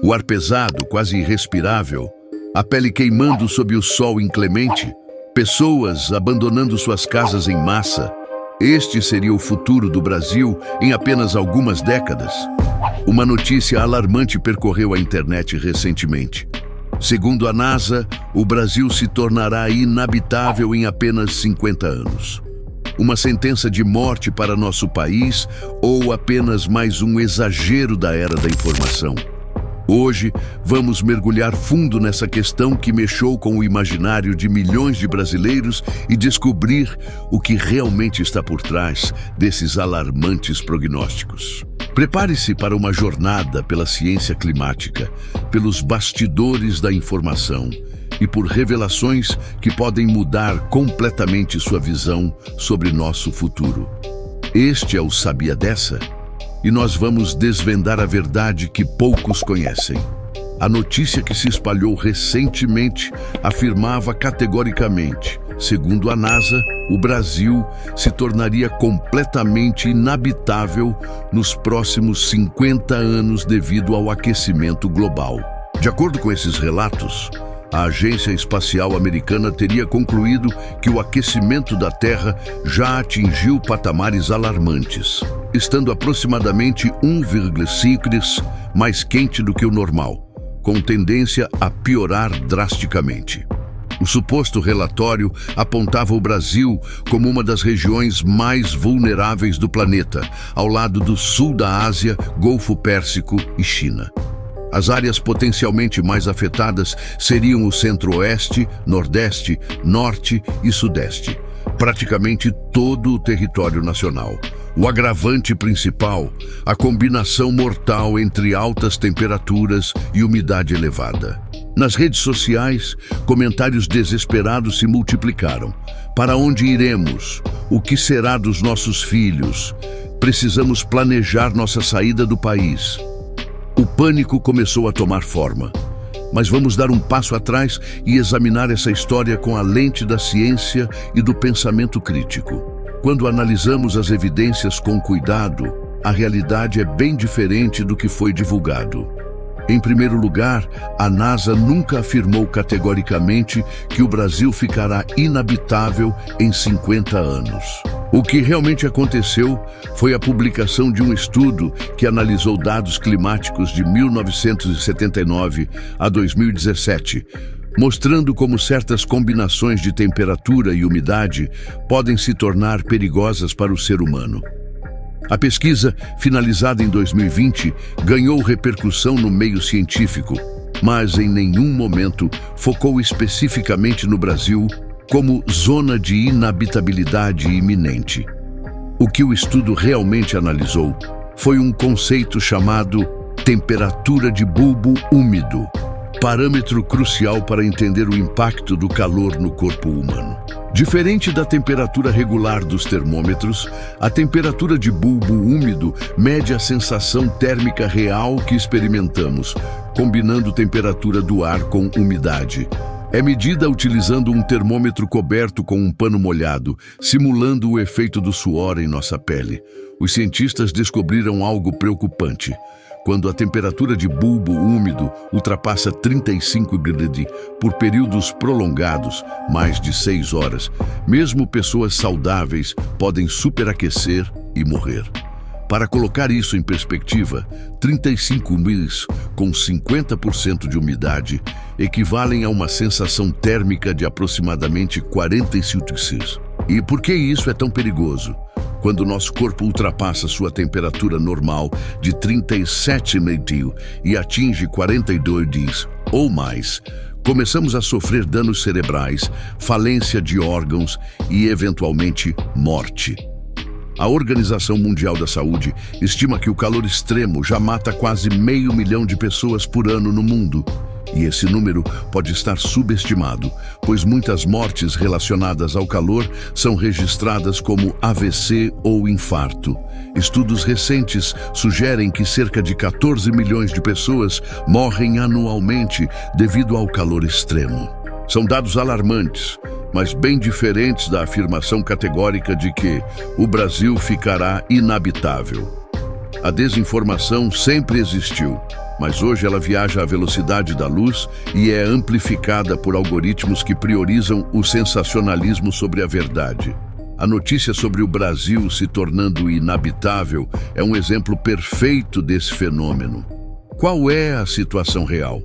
O ar pesado, quase irrespirável, a pele queimando sob o sol inclemente, pessoas abandonando suas casas em massa. Este seria o futuro do Brasil em apenas algumas décadas. Uma notícia alarmante percorreu a internet recentemente. Segundo a NASA, o Brasil se tornará inabitável em apenas 50 anos. Uma sentença de morte para nosso país ou apenas mais um exagero da era da informação? Hoje, vamos mergulhar fundo nessa questão que mexeu com o imaginário de milhões de brasileiros e descobrir o que realmente está por trás desses alarmantes prognósticos. Prepare-se para uma jornada pela ciência climática, pelos bastidores da informação e por revelações que podem mudar completamente sua visão sobre nosso futuro. Este é o Sabia Dessa? E nós vamos desvendar a verdade que poucos conhecem. A notícia que se espalhou recentemente afirmava categoricamente, segundo a NASA, o Brasil se tornaria completamente inabitável nos próximos 50 anos devido ao aquecimento global. De acordo com esses relatos, a Agência Espacial Americana teria concluído que o aquecimento da Terra já atingiu patamares alarmantes, estando aproximadamente 1,5 mais quente do que o normal, com tendência a piorar drasticamente. O suposto relatório apontava o Brasil como uma das regiões mais vulneráveis do planeta, ao lado do sul da Ásia, Golfo Pérsico e China. As áreas potencialmente mais afetadas seriam o centro-oeste, nordeste, norte e sudeste, praticamente todo o território nacional. O agravante principal, a combinação mortal entre altas temperaturas e umidade elevada. Nas redes sociais, comentários desesperados se multiplicaram. Para onde iremos? O que será dos nossos filhos? Precisamos planejar nossa saída do país. O pânico começou a tomar forma. Mas vamos dar um passo atrás e examinar essa história com a lente da ciência e do pensamento crítico. Quando analisamos as evidências com cuidado, a realidade é bem diferente do que foi divulgado. Em primeiro lugar, a NASA nunca afirmou categoricamente que o Brasil ficará inabitável em 50 anos. O que realmente aconteceu foi a publicação de um estudo que analisou dados climáticos de 1979 a 2017, mostrando como certas combinações de temperatura e umidade podem se tornar perigosas para o ser humano. A pesquisa, finalizada em 2020, ganhou repercussão no meio científico, mas em nenhum momento focou especificamente no Brasil como zona de inabitabilidade iminente. O que o estudo realmente analisou foi um conceito chamado temperatura de bulbo úmido, parâmetro crucial para entender o impacto do calor no corpo humano. Diferente da temperatura regular dos termômetros, a temperatura de bulbo úmido mede a sensação térmica real que experimentamos, combinando temperatura do ar com umidade. É medida utilizando um termômetro coberto com um pano molhado, simulando o efeito do suor em nossa pele. Os cientistas descobriram algo preocupante. Quando a temperatura de bulbo úmido ultrapassa 35 graus por períodos prolongados, mais de 6 horas, mesmo pessoas saudáveis podem superaquecer e morrer. Para colocar isso em perspectiva, 35 mils com 50% de umidade equivalem a uma sensação térmica de aproximadamente 45 graus. E por que isso é tão perigoso? Quando nosso corpo ultrapassa sua temperatura normal de 37,5 e atinge 42 ou mais, começamos a sofrer danos cerebrais, falência de órgãos e, eventualmente, morte. A Organização Mundial da Saúde estima que o calor extremo já mata quase 500 mil de pessoas por ano no mundo. E esse número pode estar subestimado, pois muitas mortes relacionadas ao calor são registradas como AVC ou infarto. Estudos recentes sugerem que cerca de 14 milhões de pessoas morrem anualmente devido ao calor extremo. São dados alarmantes, mas bem diferentes da afirmação categórica de que o Brasil ficará inabitável. A desinformação sempre existiu, mas hoje ela viaja à velocidade da luz e é amplificada por algoritmos que priorizam o sensacionalismo sobre a verdade. A notícia sobre o Brasil se tornando inabitável é um exemplo perfeito desse fenômeno. Qual é a situação real?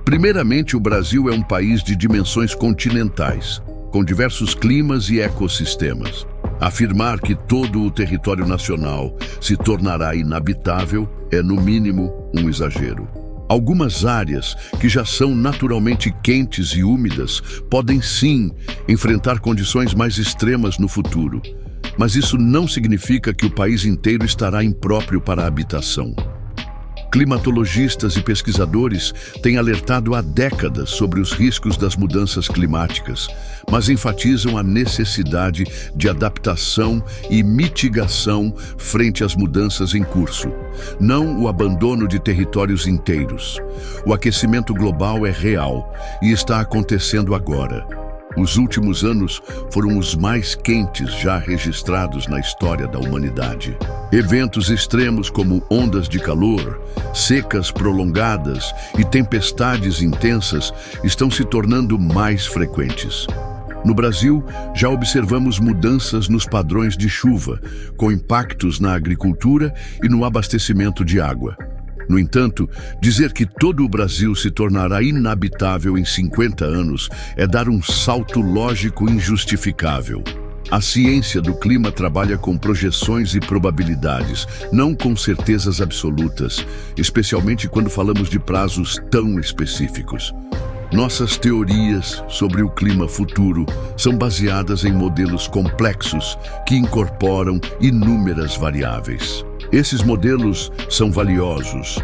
Primeiramente, o Brasil é um país de dimensões continentais, com diversos climas e ecossistemas. Afirmar que todo o território nacional se tornará inabitável é, no mínimo, um exagero. Algumas áreas que já são naturalmente quentes e úmidas podem sim enfrentar condições mais extremas no futuro, mas isso não significa que o país inteiro estará impróprio para a habitação. Climatologistas e pesquisadores têm alertado há décadas sobre os riscos das mudanças climáticas, mas enfatizam a necessidade de adaptação e mitigação frente às mudanças em curso, não o abandono de territórios inteiros. O aquecimento global é real e está acontecendo agora. Os últimos anos foram os mais quentes já registrados na história da humanidade. Eventos extremos como ondas de calor, secas prolongadas e tempestades intensas estão se tornando mais frequentes. No Brasil, já observamos mudanças nos padrões de chuva, com impactos na agricultura e no abastecimento de água. No entanto, dizer que todo o Brasil se tornará inabitável em 50 anos é dar um salto lógico injustificável. A ciência do clima trabalha com projeções e probabilidades, não com certezas absolutas, especialmente quando falamos de prazos tão específicos. Nossas teorias sobre o clima futuro são baseadas em modelos complexos que incorporam inúmeras variáveis. Esses modelos são valiosos,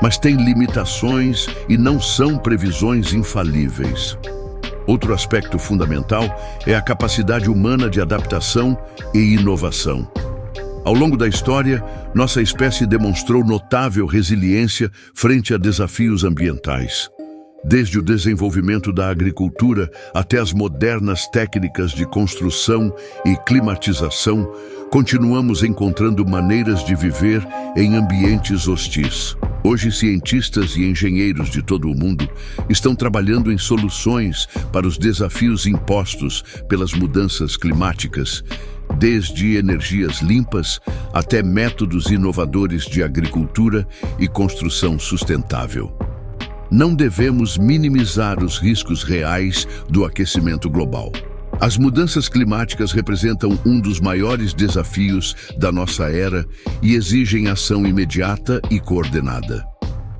mas têm limitações e não são previsões infalíveis. Outro aspecto fundamental é a capacidade humana de adaptação e inovação. Ao longo da história, nossa espécie demonstrou notável resiliência frente a desafios ambientais. Desde o desenvolvimento da agricultura até as modernas técnicas de construção e climatização, continuamos encontrando maneiras de viver em ambientes hostis. Hoje, cientistas e engenheiros de todo o mundo estão trabalhando em soluções para os desafios impostos pelas mudanças climáticas, desde energias limpas até métodos inovadores de agricultura e construção sustentável. Não devemos minimizar os riscos reais do aquecimento global. As mudanças climáticas representam um dos maiores desafios da nossa era e exigem ação imediata e coordenada.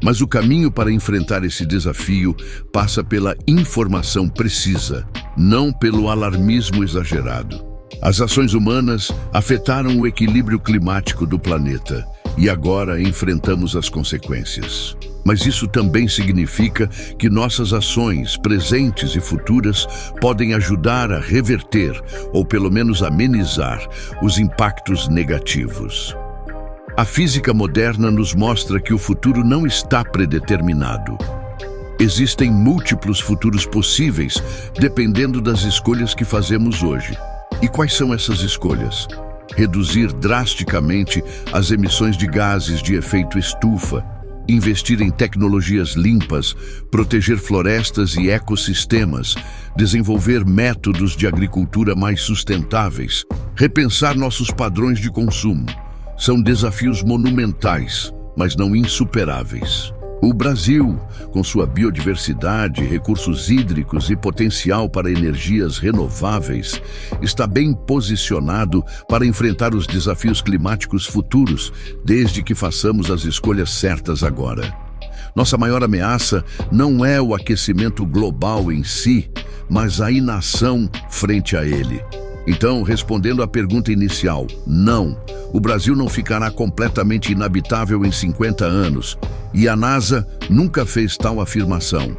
Mas o caminho para enfrentar esse desafio passa pela informação precisa, não pelo alarmismo exagerado. As ações humanas afetaram o equilíbrio climático do planeta e agora enfrentamos as consequências. Mas isso também significa que nossas ações, presentes e futuras, podem ajudar a reverter, ou pelo menos amenizar, os impactos negativos. A física moderna nos mostra que o futuro não está predeterminado. Existem múltiplos futuros possíveis, dependendo das escolhas que fazemos hoje. E quais são essas escolhas? Reduzir drasticamente as emissões de gases de efeito estufa, investir em tecnologias limpas, proteger florestas e ecossistemas, desenvolver métodos de agricultura mais sustentáveis, repensar nossos padrões de consumo. São desafios monumentais, mas não insuperáveis. O Brasil, com sua biodiversidade, recursos hídricos e potencial para energias renováveis, está bem posicionado para enfrentar os desafios climáticos futuros, desde que façamos as escolhas certas agora. Nossa maior ameaça não é o aquecimento global em si, mas a inação frente a ele. Então, respondendo à pergunta inicial, não, o Brasil não ficará completamente inabitável em 50 anos, e a NASA nunca fez tal afirmação.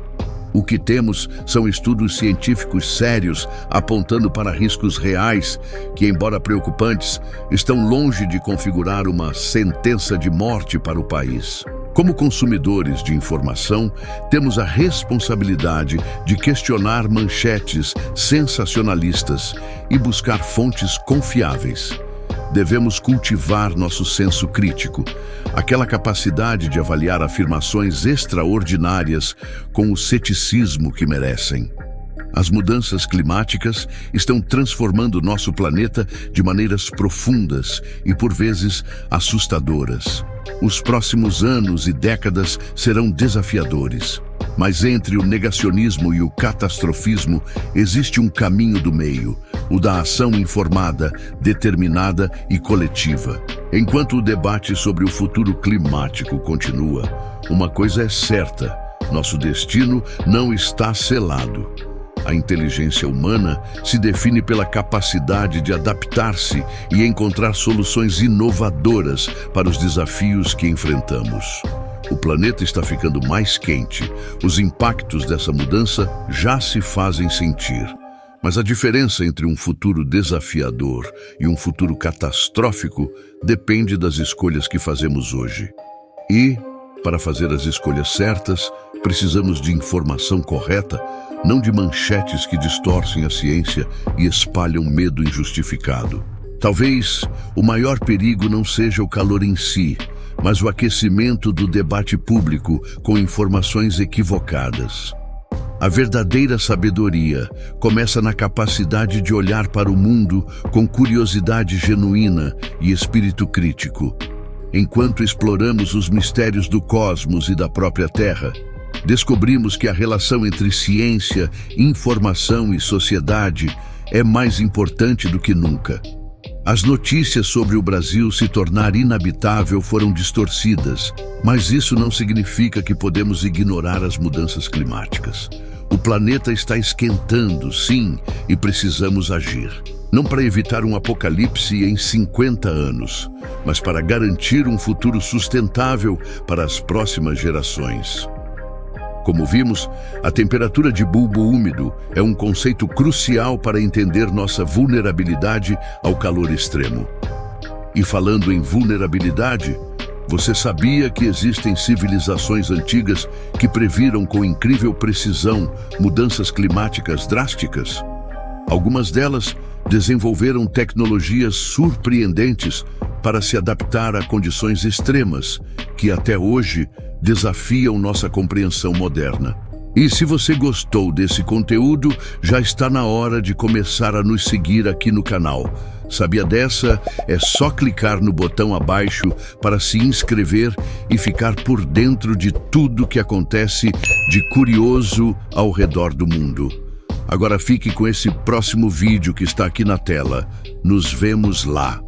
O que temos são estudos científicos sérios apontando para riscos reais que, embora preocupantes, estão longe de configurar uma sentença de morte para o país. Como consumidores de informação, temos a responsabilidade de questionar manchetes sensacionalistas e buscar fontes confiáveis. devemos cultivar nosso senso crítico, aquela capacidade de avaliar afirmações extraordinárias com o ceticismo que merecem. As mudanças climáticas estão transformando nosso planeta de maneiras profundas e, por vezes, assustadoras. Os próximos anos e décadas serão desafiadores, mas entre o negacionismo e o catastrofismo existe um caminho do meio, o da ação informada, determinada e coletiva. Enquanto o debate sobre o futuro climático continua, uma coisa é certa: nosso destino não está selado. A inteligência humana se define pela capacidade de adaptar-se e encontrar soluções inovadoras para os desafios que enfrentamos. O planeta está ficando mais quente. Os impactos dessa mudança já se fazem sentir. Mas a diferença entre um futuro desafiador e um futuro catastrófico depende das escolhas que fazemos hoje. E, para fazer as escolhas certas, precisamos de informação correta, não de manchetes que distorcem a ciência e espalham medo injustificado. Talvez o maior perigo não seja o calor em si, mas o aquecimento do debate público com informações equivocadas. A verdadeira sabedoria começa na capacidade de olhar para o mundo com curiosidade genuína e espírito crítico. Enquanto exploramos os mistérios do cosmos e da própria Terra, descobrimos que a relação entre ciência, informação e sociedade é mais importante do que nunca. As notícias sobre o Brasil se tornar inabitável foram distorcidas, mas isso não significa que podemos ignorar as mudanças climáticas. O planeta está esquentando, sim, e precisamos agir. Não para evitar um apocalipse em 50 anos, mas para garantir um futuro sustentável para as próximas gerações. Como vimos, a temperatura de bulbo úmido é um conceito crucial para entender nossa vulnerabilidade ao calor extremo. E falando em vulnerabilidade, você sabia que existem civilizações antigas que previram com incrível precisão mudanças climáticas drásticas? Algumas delas desenvolveram tecnologias surpreendentes para se adaptar a condições extremas que até hoje desafiam nossa compreensão moderna. E se você gostou desse conteúdo, já está na hora de começar a nos seguir aqui no canal. Sabia dessa? É só clicar no botão abaixo para se inscrever e ficar por dentro de tudo que acontece de curioso ao redor do mundo. Agora fique com esse próximo vídeo que está aqui na tela. Nos vemos lá.